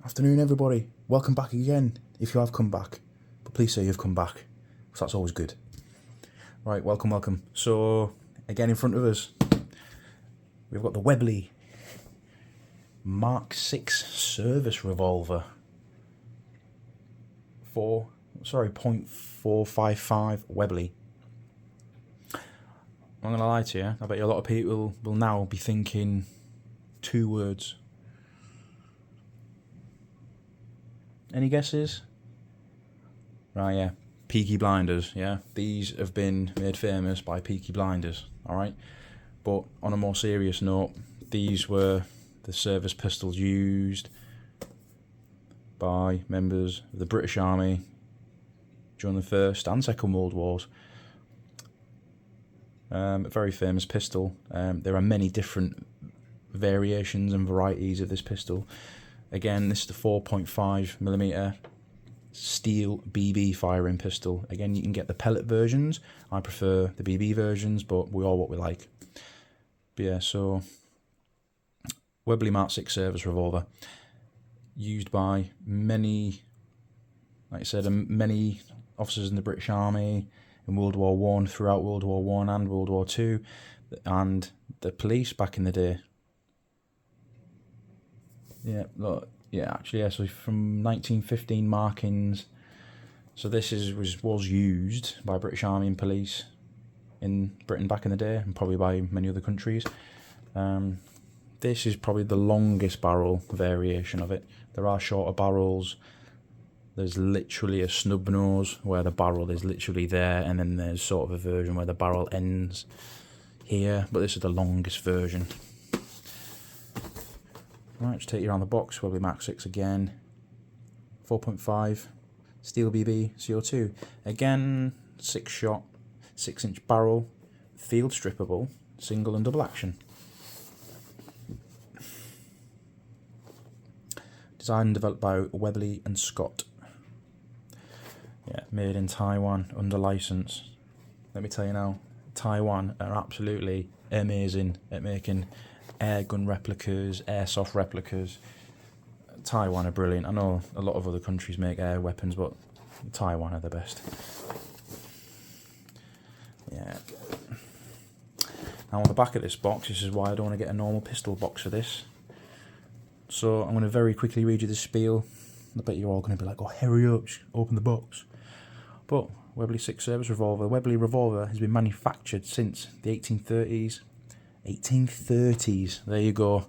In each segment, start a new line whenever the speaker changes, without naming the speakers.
Afternoon, everybody. Welcome back again, if you have come back. But please say you've come back, because that's always good. Right, welcome. So, again in front of us, we've got the Webley Mark 6 service revolver. 0.455 Webley. I'm not going to lie to you, I bet you a lot of people will now be thinking two words. Any guesses? Right, yeah. Peaky Blinders, yeah. These have been made famous by Peaky Blinders, alright? But on a more serious note, these were the service pistols used by members of the British Army during the First and Second World Wars. A very famous pistol. There are many different variations and varieties of this pistol. Again, this is the 4.5mm steel BB firing pistol. Again, you can get the pellet versions. I prefer the BB versions, but we all what we like. But yeah, so Webley Mark 6 service revolver, used by many, like I said, many officers in the British Army in World War One, throughout World War One and World War Two, and the police back in the day. Yeah, look, yeah, actually, yeah. So from 1915 markings. So this was used by British Army and police in Britain back in the day, and probably by many other countries. This is probably the longest barrel variation of it. There are shorter barrels. There's literally a snub nose where the barrel is literally there, and then there's sort of a version where the barrel ends here. But this is the longest version. Right, just take you around the box. Webley Mark 6 again. 4.5 steel BB CO2. Again, 6-shot, 6-inch barrel, field strippable, single and double action. Designed and developed by Webley and Scott. Yeah, made in Taiwan under license. Let me tell you now, Taiwan are absolutely amazing at making air gun replicas, airsoft replicas. Taiwan are brilliant. I know a lot of other countries make air weapons, but Taiwan are the best. Yeah. Now on the back of this box, this is why I don't want to get a normal pistol box for this. So I'm going to very quickly read you the spiel. I bet you're all going to be like, oh, hurry up, just open the box. But Webley 6 service revolver. Webley revolver has been manufactured since the 1830s. 1830s, there you go.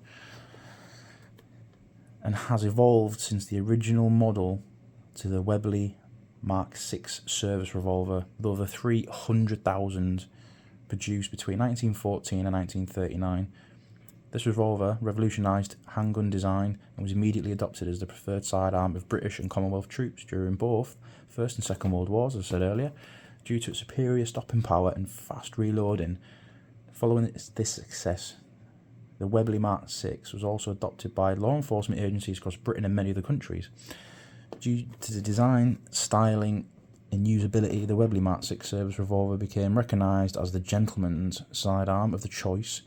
And has evolved since the original model to the Webley Mark 6 service revolver, with over 300,000 produced between 1914 and 1939. This revolver revolutionised handgun design and was immediately adopted as the preferred sidearm of British and Commonwealth troops during both First and Second World Wars, as I said earlier, due to its superior stopping power and fast reloading. Following this success, the Webley Mark 6 was also adopted by law enforcement agencies across Britain and many other countries. Due to the design, styling and usability, the Webley Mark 6 service revolver became recognised as the gentleman's sidearm of the choice,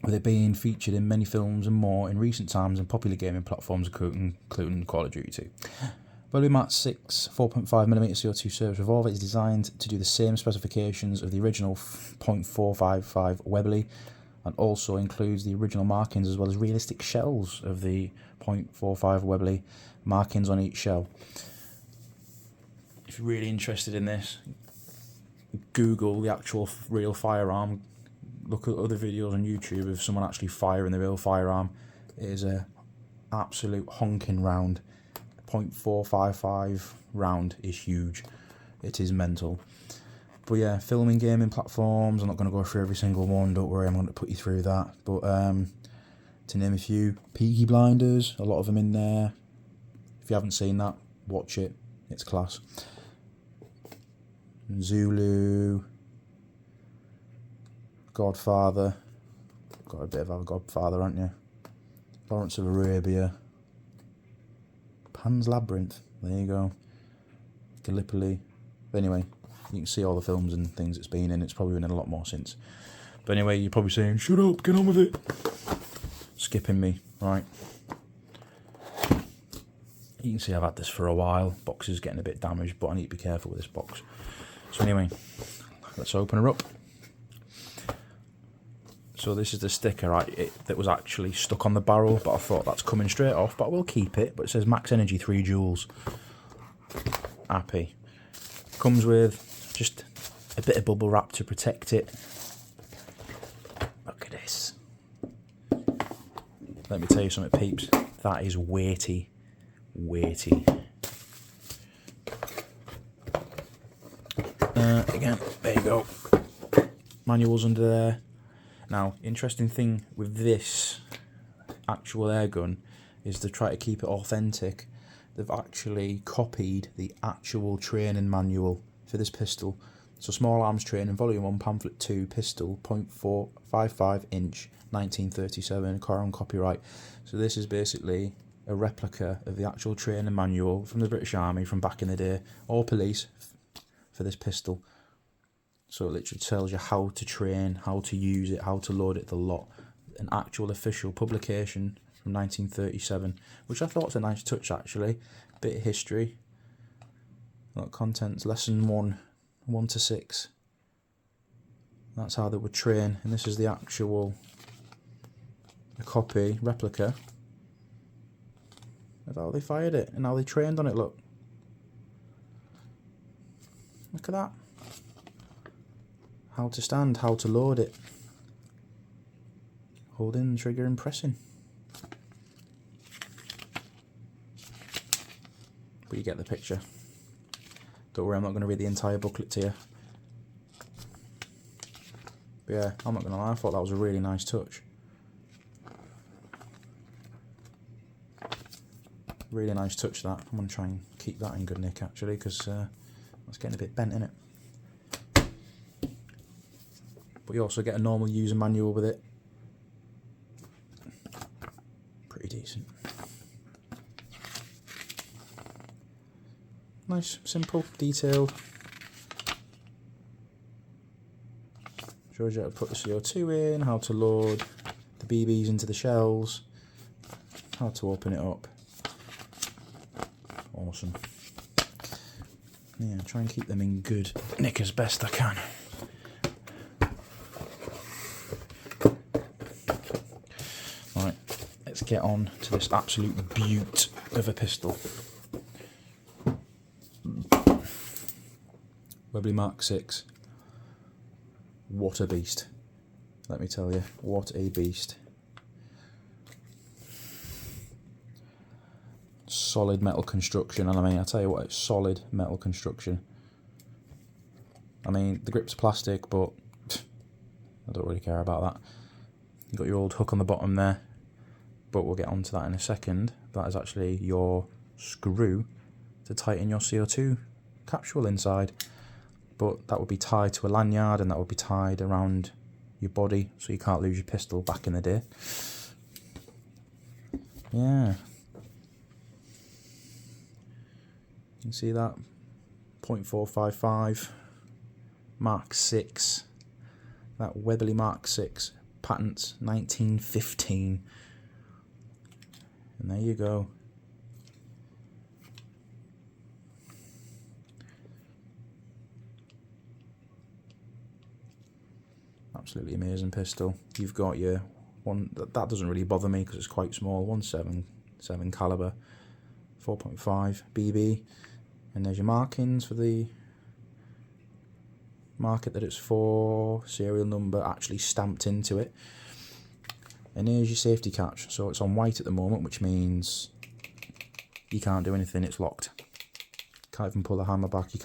with it being featured in many films and more in recent times and popular gaming platforms including Call of Duty 2. Webley Mark 6 4.5mm CO2 service revolver is designed to do the same specifications of the original .455 Webley, and also includes the original markings as well as realistic shells of the .45 Webley, markings on each shell. If you're really interested in this, Google the actual real firearm, look at other videos on YouTube of someone actually firing the real firearm. It is a absolute honking round. .455 round is huge. It is mental. But yeah, filming gaming platforms, I'm not going to go through every single one, don't worry, I'm going to put you through that. But to name a few, Peaky Blinders, a lot of them in there. If you haven't seen that, watch it, it's class. Zulu, Godfather, got a bit of a Godfather, haven't you? Lawrence of Arabia, Pan's Labyrinth, there you go. Gallipoli. But anyway, you can see all the films and things it's been in. It's probably been in a lot more since. But anyway, you're probably saying, shut up, get on with it. Skipping me, right. You can see I've had this for a while. Box is getting a bit damaged, but I need to be careful with this box. So anyway, let's open her up. So this is the sticker, right, that was actually stuck on the barrel, but I thought that's coming straight off, but I will keep it. But it says max energy 3 joules. Happy. Comes with just a bit of bubble wrap to protect it. Look at this. Let me tell you something, peeps. That is weighty. Weighty. Again, there you go. Manuals under there. Now, interesting thing with this actual air gun is to try to keep it authentic. They've actually copied the actual training manual for this pistol. So small arms training, volume 1, pamphlet 2, pistol, .455 inch, 1937, Crown copyright. So this is basically a replica of the actual training manual from the British Army from back in the day, or police, for this pistol. So it literally tells you how to train, how to use it, how to load it, the lot. An actual official publication from 1937, which I thought was a nice touch actually. Bit of history. Like contents, lesson 1 to 6. That's how they would train, and this is the actual copy, replica of how they fired it and how they trained on it. Look at that. How to stand, how to load it. Holding the trigger and pressing. But you get the picture. Don't worry, I'm not going to read the entire booklet to you. But yeah, I'm not going to lie, I thought that was a really nice touch. Really nice touch that. I'm going to try and keep that in good nick actually, because that's getting a bit bent, innit? But you also get a normal user manual with it. Pretty decent. Nice, simple, detailed. Shows you how to put the CO2 in, how to load the BBs into the shells, how to open it up. Awesome. Yeah, try and keep them in good nick as best I can. Right, let's get on to this absolute beaut of a pistol. Webley Mark 6. What a beast. Let me tell you, what a beast. Solid metal construction, and I mean, I tell you what, it's solid metal construction. I mean, the grip's plastic, but I don't really care about that. You've got your old hook on the bottom there, but we'll get onto that in a second. That is actually your screw to tighten your CO2 capsule inside. But that would be tied to a lanyard, and that would be tied around your body, so you can't lose your pistol back in the day. Yeah. You can see that. .455 Mark 6. That Webley Mark 6. Patent 1915. And there you go. Absolutely amazing pistol. You've got your one that doesn't really bother me because it's quite small. 177 caliber, 4.5 BB, and there's your markings for the market that it's for, serial number actually stamped into it, and here's your safety catch. So it's on white at the moment, which means you can't do anything. It's locked. Can't even pull the hammer back. You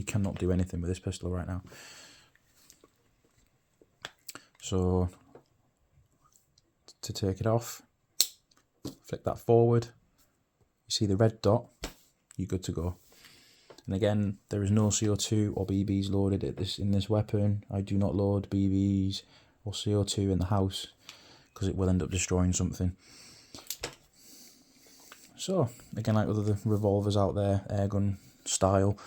cannot do anything with this pistol right now. So, to take it off, flick that forward, you see the red dot, you're good to go. And again, there is no CO2 or BBs loaded in this weapon. I do not load BBs or CO2 in the house, because it will end up destroying something. So, again, like other revolvers out there, airgun style,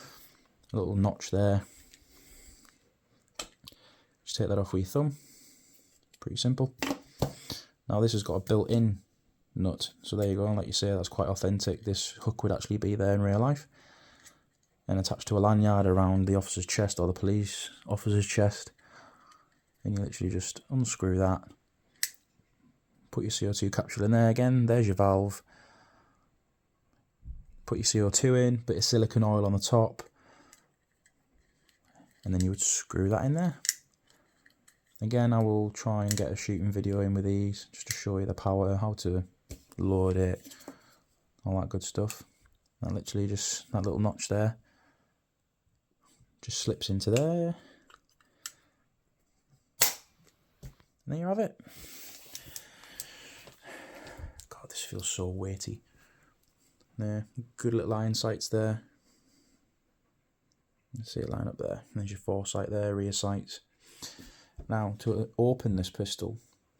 a little notch there. Just take that off with your thumb. Pretty simple. Now this has got a built-in nut. So there you go, like you say, that's quite authentic. This hook would actually be there in real life and attached to a lanyard around the officer's chest or the police officer's chest. And you literally just unscrew that, put your CO2 capsule in there again, there's your valve, put your CO2 in, bit of silicone oil on the top, and then you would screw that in there. Again, I will try and get a shooting video in with these, just to show you the power, how to load it, all that good stuff. That literally just, that little notch there, just slips into there. And there you have it. God, this feels so weighty. There, good little iron sights there. You see it line up there. There's your foresight there, rear sights. Now, to open this pistol,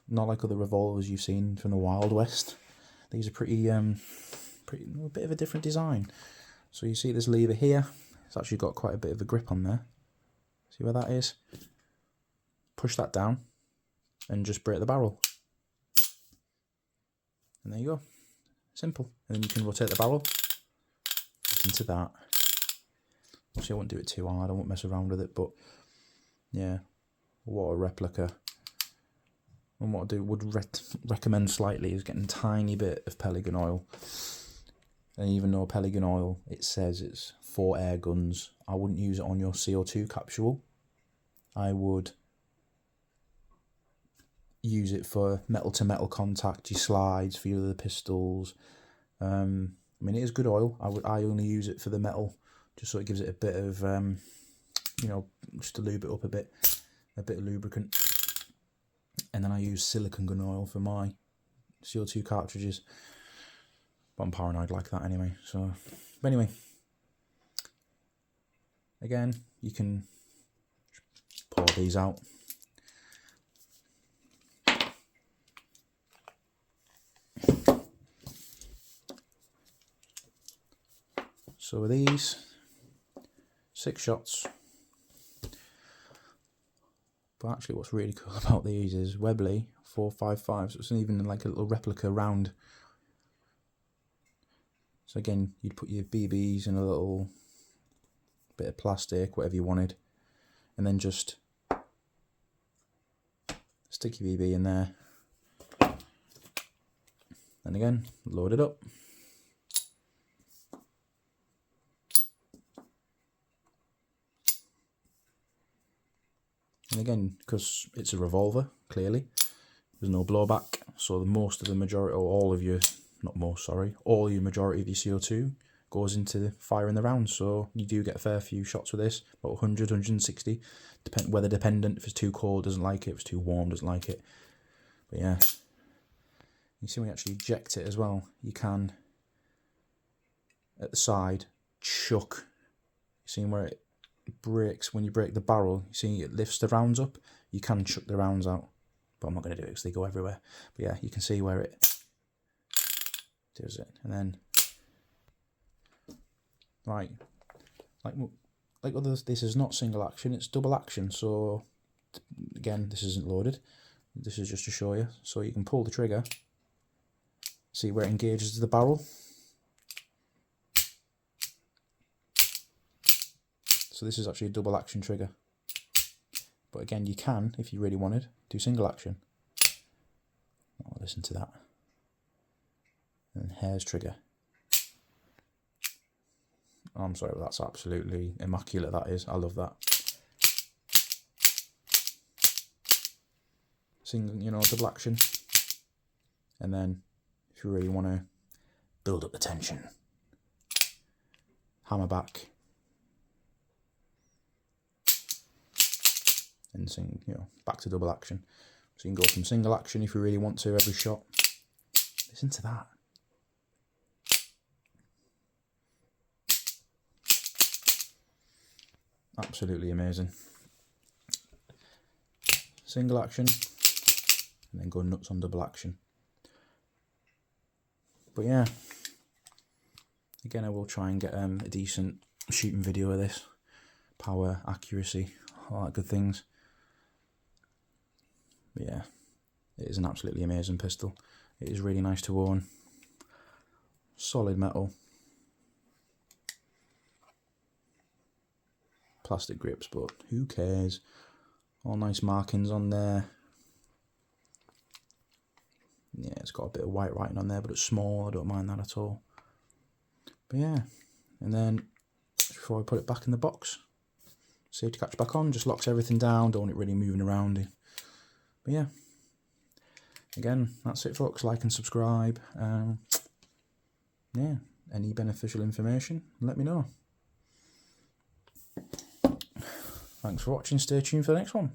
not like other revolvers you've seen from the Wild West. These are pretty a bit of a different design. So you see this lever here. It's actually got quite a bit of a grip on there. See where that is? Push that down and just break the barrel. And there you go. Simple. And then you can rotate the barrel. Listen to that. Obviously I won't do it too hard, I won't mess around with it, but yeah, what a replica. And what I would recommend slightly is getting a tiny bit of Pelican oil. And even though Pelican oil, it says it's for air guns, I wouldn't use it on your CO2 capsule. I would use it for metal to metal contact, your slides, for your other pistols. I mean, it is good oil. I only use it for the metal, just so it gives it a bit of, you know, just to lube it up a bit of lubricant. And then I use silicone gun oil for my CO2 cartridges. But I'm paranoid like that anyway. So, but anyway, again, you can pour these out. So with these, 6 shots. But actually what's really cool about these is Webley 455, so it's even like a little replica round. So again, you'd put your BBs in a little bit of plastic, whatever you wanted, and then just stick your BB in there. And again, load it up. And again, because it's a revolver, clearly, there's no blowback, so most of the majority, or all of your, not most, sorry, all your majority of your CO2 goes into firing the rounds, so you do get a fair few shots with this, about 100, 160, weather dependent. If it's too cold, doesn't like it, if it's too warm, doesn't like it. But yeah, you see when you actually eject it as well, you can, at the side, chuck, you see where it breaks, when you break the barrel, you see it lifts the rounds up, you can chuck the rounds out, but I'm not going to do it because they go everywhere. But yeah, you can see where it does it. And then, right, like others, this is not single action, it's double action. So again, this isn't loaded, this is just to show you. So you can pull the trigger, see where it engages the barrel. So this is actually a double action trigger. But again, you can, if you really wanted, do single action. Oh, listen to that. And hair's trigger. Oh, I'm sorry, but that's absolutely immaculate, that is. I love that. Single, you know, double action. And then, if you really want to build up the tension, hammer back. And back to double action. So you can go from single action if you really want to every shot. Listen to that. Absolutely amazing. Single action, and then go nuts on double action. But yeah, again, I will try and get a decent shooting video of this. Power, accuracy, all that good things. But yeah, it is an absolutely amazing pistol. it is really nice to own. Solid metal. Plastic grips, but who cares? All nice markings on there. Yeah, it's got a bit of white writing on there, but it's small. I don't mind that at all. But yeah, and then before I put it back in the box, safety catch back on, just locks everything down, don't want it really moving around. But yeah, again, that's it folks. Like and subscribe. Yeah, any beneficial information, let me know. Thanks for watching, stay tuned for the next one.